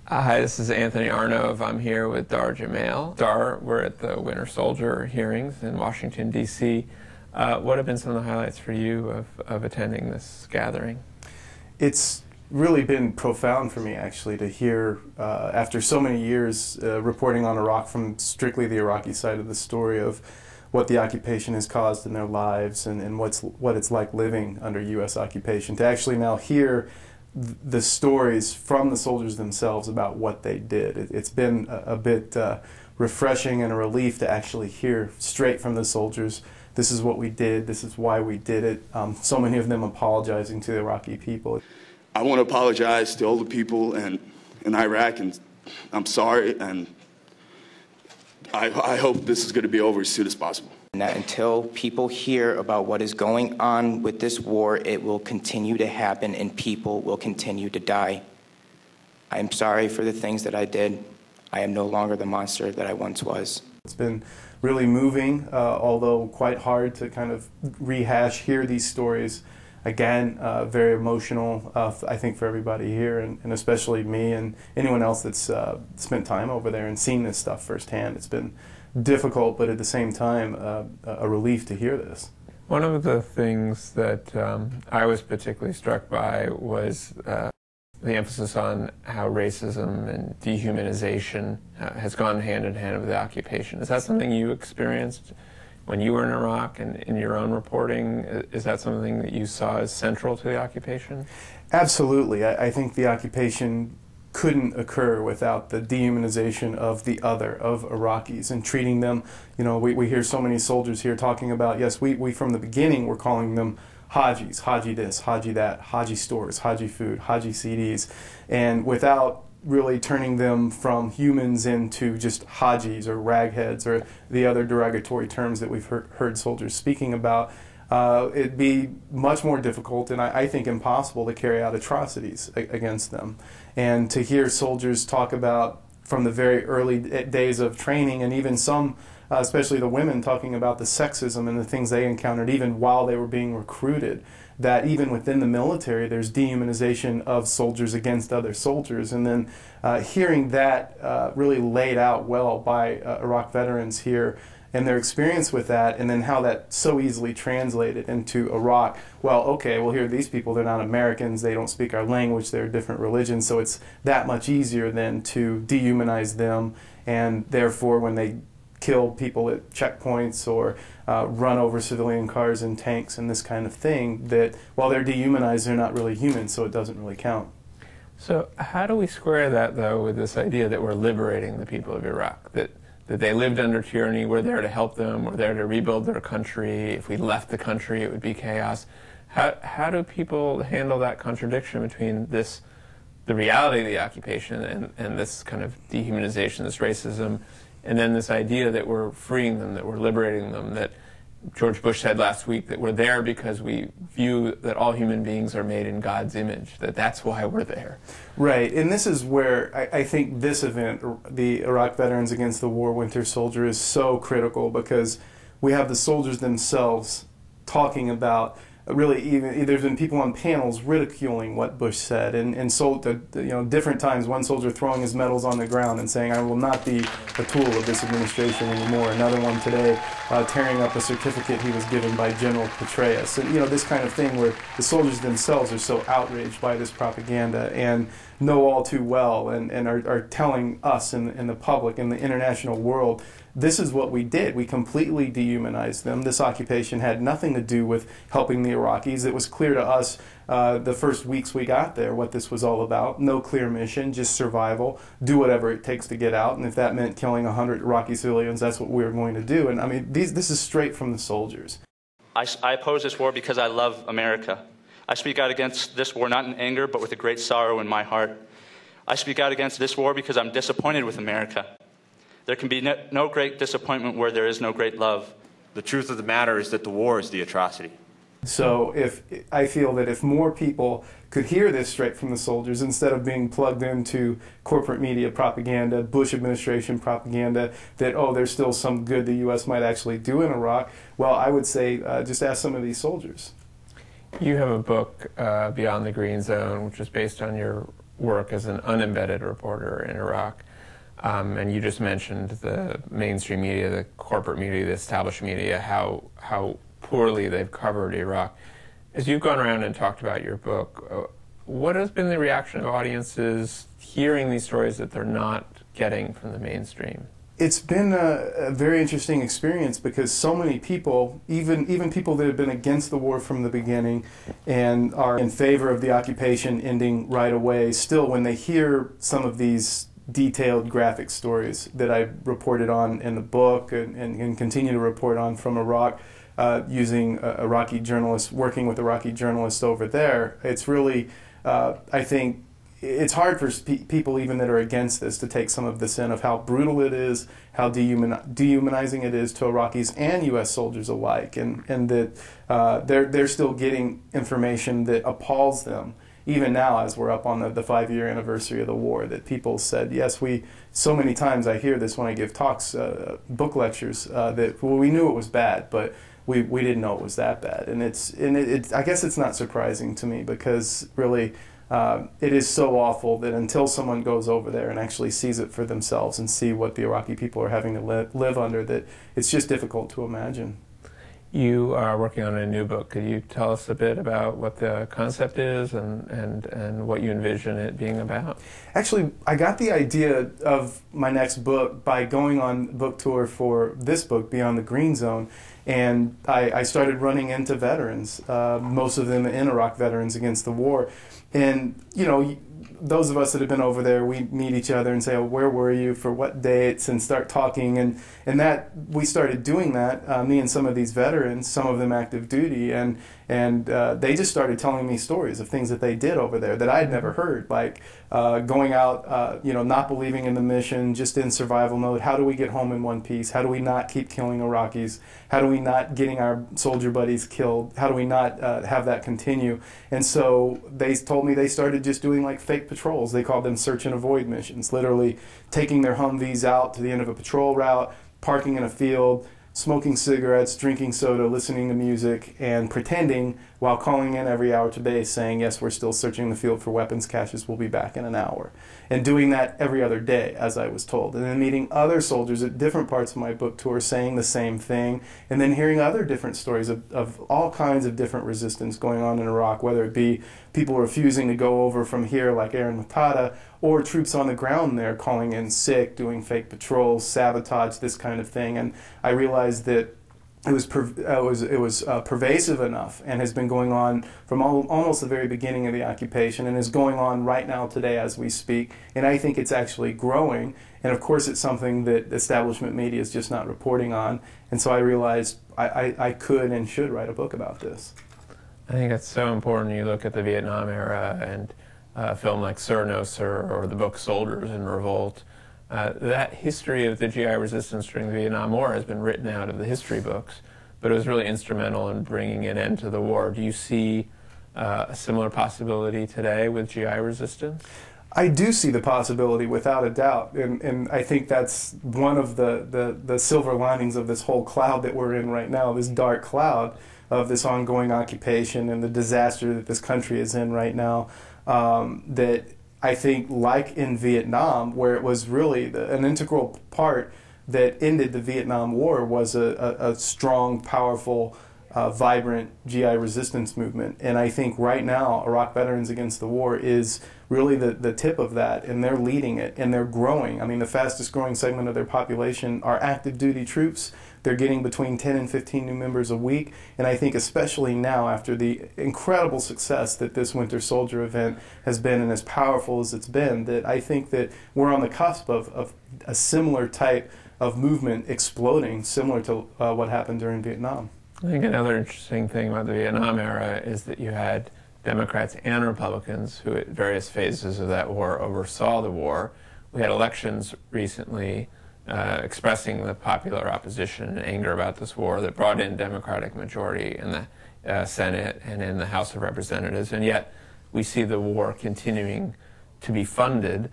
Hi, this is Anthony Arnove. I'm here with Dahr Jamail. Dahr, we're at the Winter Soldier hearings in Washington, D.C. What have been some of the highlights for you of attending this gathering? It's really been profound for me, actually, to hear, after so many years reporting on Iraq from strictly the Iraqi side of the story of what the occupation has caused in their lives and what it's like living under U.S. occupation, to actually now hear the stories from the soldiers themselves about what they did. It's been a bit refreshing and a relief to actually hear straight from the soldiers, this is what we did, this is why we did it. So many of them apologizing to the Iraqi people. I want to apologize to all the people in Iraq, and I'm sorry, and I hope this is going to be over as soon as possible. And that until people hear about what is going on with this war, it will continue to happen and people will continue to die. I am sorry for the things that I did. I am no longer the monster that I once was. It's been really moving, although quite hard to kind of hear these stories again. Very emotional, I think, for everybody here, and especially me and anyone else that's spent time over there and seen this stuff firsthand. It's been difficult, but at the same time, a relief to hear this. One of the things that I was particularly struck by was the emphasis on how racism and dehumanization has gone hand in hand with the occupation. Is that something you experienced when you were in Iraq and in your own reporting? Is that something that you saw as central to the occupation? Absolutely. I think the occupation couldn't occur without the dehumanization of the other, of Iraqis, and treating them, you know, we hear so many soldiers here talking about, yes, we from the beginning were calling them Hajis, Haji this, Haji that, Haji stores, Haji food, Haji CDs, and without really turning them from humans into just Hajis or ragheads or the other derogatory terms that we've heard soldiers speaking about, it'd be much more difficult and I think impossible to carry out atrocities against them. And to hear soldiers talk about from the very early days of training, and even some, especially the women, talking about the sexism and the things they encountered even while they were being recruited, that even within the military there's dehumanization of soldiers against other soldiers. And then hearing that really laid out well by Iraq veterans here and their experience with that, and then how that so easily translated into Iraq. Well, okay, well, here are these people, they're not Americans, they don't speak our language, they're a different religion, so it's that much easier then to dehumanize them, and therefore when they kill people at checkpoints or run over civilian cars and tanks and this kind of thing, that while they're dehumanized, they're not really human, so it doesn't really count. So how do we square that, though, with this idea that we're liberating the people of Iraq, that they lived under tyranny, we're there to help them, we're there to rebuild their country, if we left the country it would be chaos? How do people handle that contradiction between this, the reality of the occupation and this kind of dehumanization, this racism, and then this idea that we're freeing them, that we're liberating them, that George Bush said last week that we're there because we view that all human beings are made in God's image, that's why we're there. Right, and this is where I think this event, the Iraq Veterans Against the War Winter Soldier, is so critical, because we have the soldiers themselves talking about, really, even there's been people on panels ridiculing what Bush said, and so you know, different times, one soldier throwing his medals on the ground and saying, I will not be a tool of this administration anymore. Another one today tearing up a certificate he was given by General Petraeus. And you know, this kind of thing where the soldiers themselves are so outraged by this propaganda and know all too well and are telling us and the public and the international world, this is what we did. We completely dehumanized them. This occupation had nothing to do with helping the Iraqis. It was clear to us the first weeks we got there what this was all about. No clear mission, just survival. Do whatever it takes to get out. And if that meant killing 100 Iraqi civilians, that's what we were going to do. And I mean, this is straight from the soldiers. I oppose this war because I love America. I speak out against this war not in anger, but with a great sorrow in my heart. I speak out against this war because I'm disappointed with America. There can be no great disappointment where there is no great love. The truth of the matter is that the war is the atrocity. So I feel that if more people could hear this straight from the soldiers instead of being plugged into corporate media propaganda, Bush administration propaganda, that, oh, there's still some good the U.S. might actually do in Iraq, well, I would say just ask some of these soldiers. You have a book, Beyond the Green Zone, which is based on your work as an unembedded reporter in Iraq. And you just mentioned the mainstream media, the corporate media, the established media, how poorly they've covered Iraq. As you've gone around and talked about your book, what has been the reaction of audiences hearing these stories that they're not getting from the mainstream? It's been a very interesting experience because so many people, even people that have been against the war from the beginning and are in favor of the occupation ending right away, still when they hear some of these detailed graphic stories that I reported on in the book and continue to report on from Iraq, using Iraqi journalists, working with Iraqi journalists over there, it's really, I think, it's hard for people even that are against this to take some of this in of how brutal it is, how dehumanizing it is to Iraqis and U.S. soldiers alike, and that they're still getting information that appalls them. Even now, as we're up on the 5-year anniversary of the war, that people said, yes, so many times I hear this when I give talks, book lectures, that, well, we knew it was bad, but we didn't know it was that bad. And I guess it's not surprising to me because really it is so awful that until someone goes over there and actually sees it for themselves and see what the Iraqi people are having to live under, that it's just difficult to imagine. You are working on a new book. Could you tell us a bit about what the concept is and what you envision it being about? Actually, I got the idea of my next book by going on book tour for this book, Beyond the Green Zone, and I started running into veterans, most of them in Iraq veterans against the war. And, you know, those of us that have been over there, we meet each other and say, oh, where were you, for what dates, and start talking. And that we started doing that, me and some of these veterans, some of them active duty, and they just started telling me stories of things that they did over there that I'd never heard, like going out, you know, not believing in the mission, just in survival mode. How do we get home in one piece? How do we not keep killing Iraqis? How do we not getting our soldier buddies killed? How do we not have that continue? And so they told me they started just doing like fake patrols. They called them search and avoid missions, literally taking their Humvees out to the end of a patrol route, parking in a field, smoking cigarettes, drinking soda, listening to music, and pretending while calling in every hour to base saying, yes, we're still searching the field for weapons caches, we'll be back in an hour. And doing that every other day, as I was told. And then meeting other soldiers at different parts of my book tour saying the same thing, and then hearing other different stories of all kinds of different resistance going on in Iraq, whether it be people refusing to go over from here like Aaron Matada, or troops on the ground there calling in sick, doing fake patrols, sabotage, this kind of thing. And I realized that it was pervasive enough and has been going on from almost the very beginning of the occupation and is going on right now today as we speak. And I think it's actually growing. And of course it's something that establishment media is just not reporting on. And so I realized I could and should write a book about this. I think it's so important. You look at the Vietnam era and a film like Sir No Sir or the book Soldiers in Revolt. That history of the GI resistance during the Vietnam War has been written out of the history books, but it was really instrumental in bringing an end to the war. Do you see a similar possibility today with GI resistance? I do see the possibility, without a doubt, and I think that's one of the silver linings of this whole cloud that we're in right now, this dark cloud of this ongoing occupation and the disaster that this country is in right now. That I think, like in Vietnam, where it was really an integral part that ended the Vietnam War, was a strong, powerful, vibrant GI resistance movement. And I think right now, Iraq Veterans Against the War is really the tip of that, and they're leading it, and they're growing. I mean, the fastest growing segment of their population are active duty troops. They're getting between 10 and 15 new members a week, and I think especially now after the incredible success that this Winter Soldier event has been and as powerful as it's been, that I think that we're on the cusp of a similar type of movement exploding, similar to what happened during Vietnam. I think another interesting thing about the Vietnam era is that you had Democrats and Republicans who at various phases of that war oversaw the war. We had elections recently expressing the popular opposition and anger about this war that brought in Democratic majority in the Senate and in the House of Representatives, and yet we see the war continuing to be funded.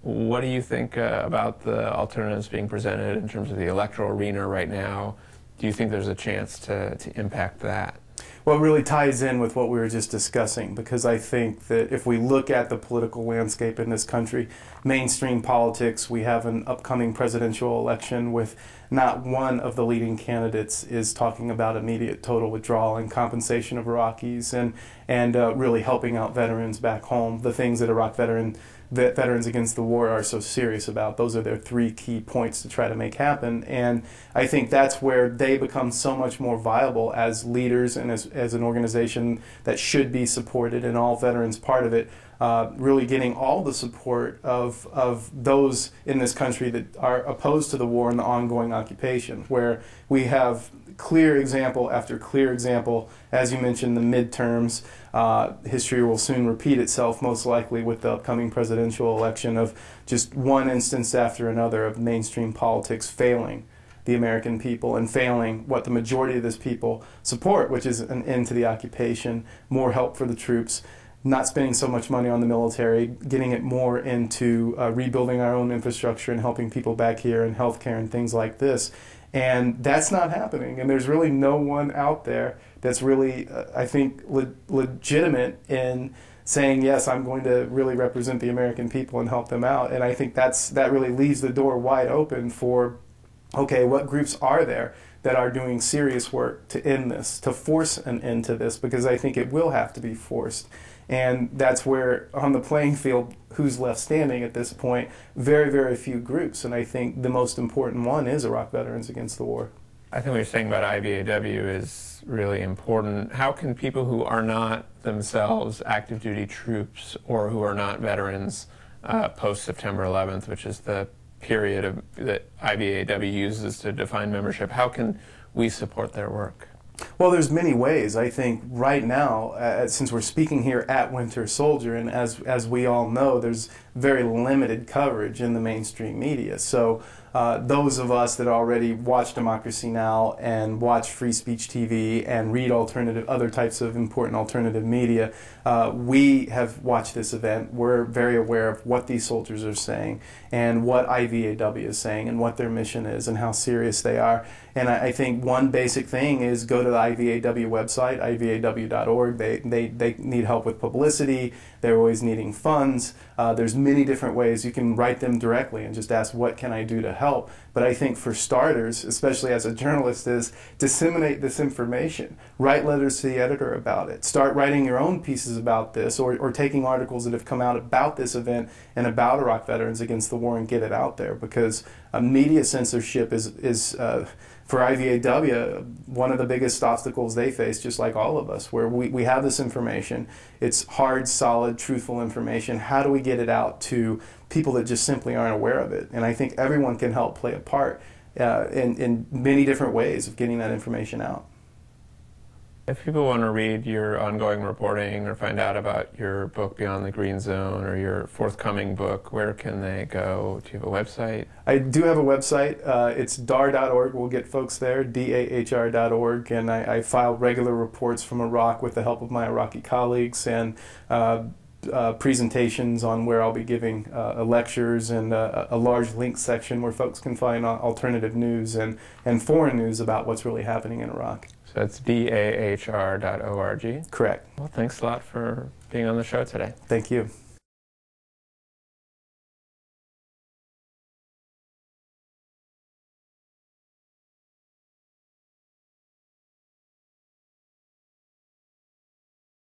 What do you think about the alternatives being presented in terms of the electoral arena right now? Do you think there's a chance to impact that? Well, it really ties in with what we were just discussing, because I think that if we look at the political landscape in this country, mainstream politics, we have an upcoming presidential election with not one of the leading candidates is talking about immediate total withdrawal and compensation of Iraqis and really helping out veterans back home, the things that Veterans Against the War are so serious about. Those are their 3 key points to try to make happen. And I think that's where they become so much more viable as leaders and as an organization that should be supported, and all veterans part of it, really getting all the support of those in this country that are opposed to the war and the ongoing occupation, where we have clear example after clear example. As you mentioned, the midterms, history will soon repeat itself, most likely with the upcoming presidential election, of just one instance after another of mainstream politics failing the American people and failing what the majority of this people support, which is an end to the occupation, more help for the troops, not spending so much money on the military, getting it more into rebuilding our own infrastructure and helping people back here in healthcare and things like this. And that's not happening. And there's really no one out there that's really, I think, legitimate in saying, yes, I'm going to really represent the American people and help them out. And I think that really leaves the door wide open for, okay, what groups are there that are doing serious work to end this, to force an end to this, because I think it will have to be forced. And that's where, on the playing field, who's left standing at this point? Very, very few groups. And I think the most important one is Iraq Veterans Against the War. I think what you're saying about IVAW is really important. How can people who are not themselves active duty troops or who are not veterans post-September 11th, which is the period that IVAW uses to define membership, how can we support their work? Well, there's many ways. I think right now, since we're speaking here at Winter Soldier, and as we all know, there's very limited coverage in the mainstream media. So those of us that already watch Democracy Now! And watch Free Speech TV and read other types of important alternative media, we have watched this event. We're very aware of what these soldiers are saying and what IVAW is saying and what their mission is and how serious they are. And I think one basic thing is go to the IVAW website, ivaw.org. They need help with publicity. They're always needing funds. There's many different ways you can write them directly and just ask, what can I do to help? But I think for starters, especially as a journalist, is disseminate this information. Write letters to the editor about it. Start writing your own pieces about this, or taking articles that have come out about this event and about Iraq Veterans Against the War and get it out there, because media censorship is for IVAW, one of the biggest obstacles they face, just like all of us, where we have this information. It's hard, solid, truthful information. How do we get it out to people that just simply aren't aware of it? And I think everyone can help play a part in many different ways of getting that information out. If people want to read your ongoing reporting or find out about your book Beyond the Green Zone or your forthcoming book, where can they go? Do you have a website? I do have a website. It's dahr.org. We'll get folks there, dahr.org. And I file regular reports from Iraq with the help of my Iraqi colleagues, and presentations on where I'll be giving lectures, and a large link section where folks can find alternative news and foreign news about what's really happening in Iraq. So that's dahr.org? Correct. Well, thanks a lot for being on the show today. Thank you.